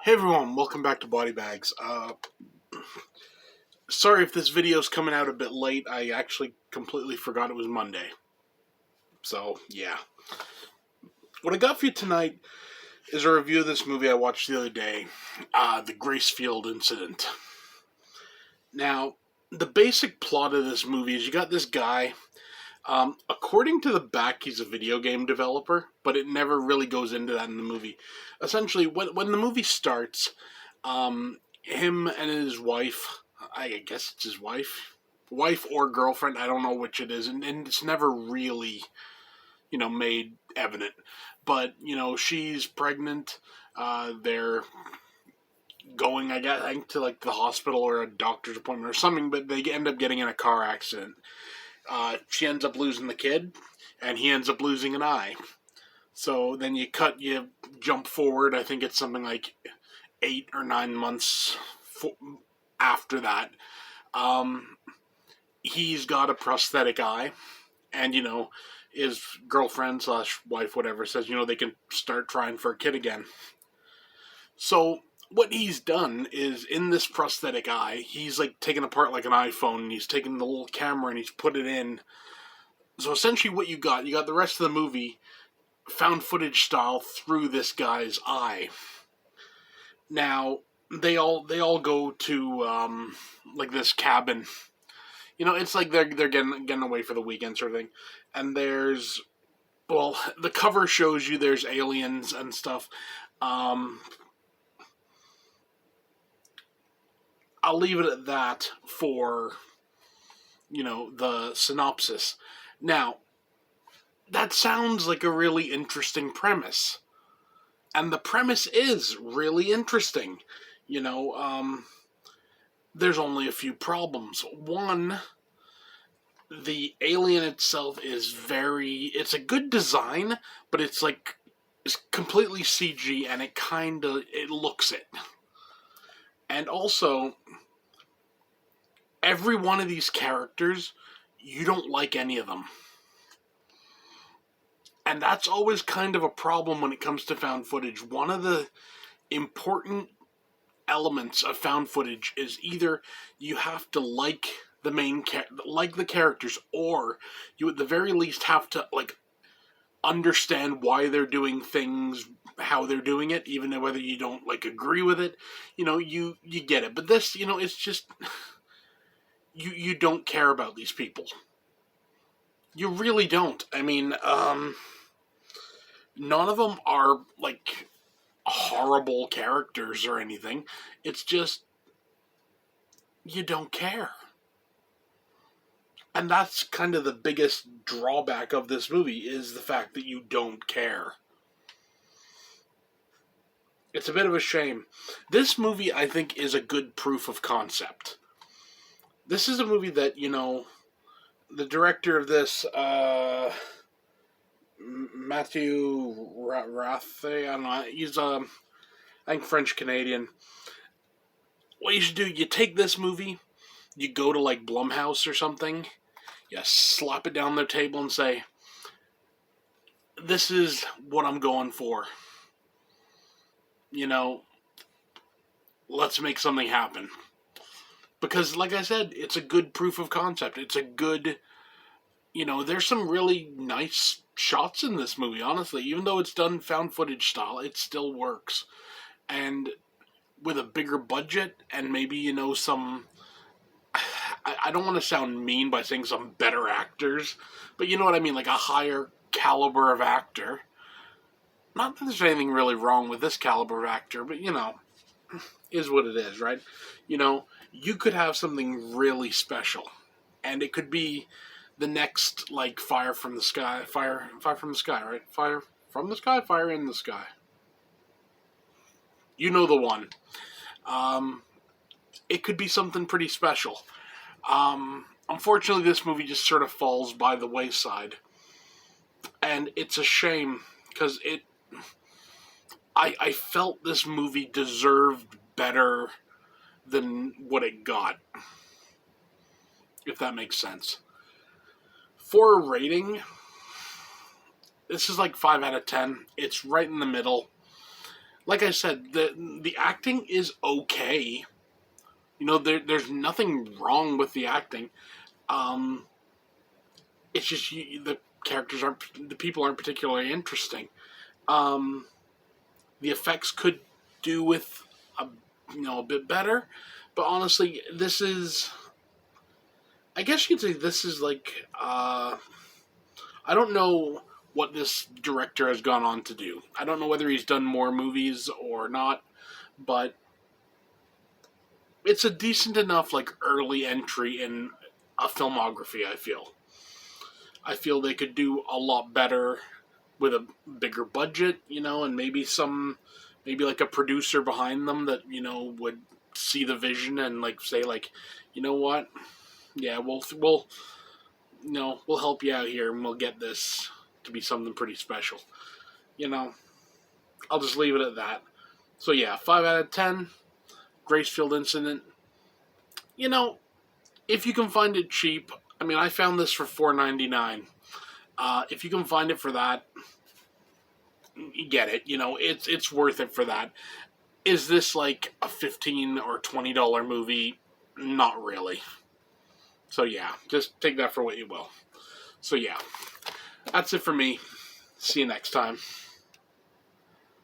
Hey everyone, welcome back to Body Bags. Sorry if this video's coming out a bit late. I actually completely forgot it was Monday. So, yeah. What I got for you tonight is a review of this movie I watched the other day, the Gracefield incident. Now, the basic plot of this movie is you got this guy. According to the back, he's a video game developer, but it never really goes into that in the movie. Essentially, when the movie starts, him and his wife, I guess it's his wife or girlfriend, I don't know which it is, and it's never really, made evident. But, she's pregnant, they're going, I think, to, like, the hospital or a doctor's appointment or something, but they end up getting in a car accident. She ends up losing the kid, and he ends up losing an eye. So then you jump forward, I think it's something like 8 or 9 months after that. He's got a prosthetic eye, and, his girlfriend / wife, whatever, says, they can start trying for a kid again. So what he's done is, in this prosthetic eye, he's like taken apart like an iPhone, and he's taken the little camera and he's put it in. So essentially what you got the rest of the movie found footage style through this guy's eye. Now, they all go to like this cabin. It's like they're getting away for the weekend sort of thing. And there's, the cover shows you there's aliens and stuff. I'll leave it at that for, the synopsis. Now, that sounds like a really interesting premise. And the premise is really interesting. There's only a few problems. One, the alien itself is it's a good design, but it's completely CG, and it looks it. And also, every one of these characters, you don't like any of them. And that's always kind of a problem when it comes to found footage. One of the important elements of found footage is either you have to like the the characters, or you at the very least have to understand why they're doing things, how they're doing it, even whether you don't agree with it. You get it. But this, it's just you don't care about these people. You really don't. I mean, none of them are horrible characters or anything. It's just you don't care. And that's kind of the biggest drawback of this movie, is the fact that you don't care. It's a bit of a shame. This movie, I think, is a good proof of concept. This is a movie that, the director of this, Matthew Rathe, I don't know, he's, I think, French-Canadian. What you should do, you take this movie, you go to, Blumhouse or something, you slap it down their table and say, this is what I'm going for. Let's make something happen. Because, like I said, it's a good proof of concept. It's a good, there's some really nice shots in this movie, honestly. Even though it's done found footage style, it still works. And with a bigger budget and maybe, some, I don't want to sound mean by saying some better actors, but you know what I mean, like a higher caliber of actor. Not that there's anything really wrong with this caliber of actor, but, is what it is, right? You could have something really special, and it could be the next, Fire from the Sky, Fire from the Sky, right? Fire from the Sky, Fire in the Sky. You know the one. It could be something pretty special. Unfortunately, this movie just sort of falls by the wayside, and it's a shame, because I felt this movie deserved better than what it got, if that makes sense. For a rating, this is 5 out of 10. It's right in the middle. like I said, the acting is okay. You know, there's nothing wrong with the acting. Um, it's just the characters aren't, the people aren't particularly interesting. Um, the effects could do with a a bit better, but honestly, this is. I guess you could say this is like. I don't know what this director has gone on to do. I don't know whether he's done more movies or not, but it's a decent enough like early entry in a filmography. I feel they could do a lot better with a bigger budget, and maybe like a producer behind them that would see the vision and like say like, you know what, yeah, we'll help you out here and we'll get this to be something pretty special. You know, I'll just leave it at that. So yeah, 5 out of 10. Gracefield Incident. You know, if you can find it cheap, I mean, I found this for $4.99. If you can find it for that, you get it. It's worth it for that. Is this like a $15 or $20 movie? Not really. So yeah, just take that for what you will. So yeah, that's it for me. See you next time.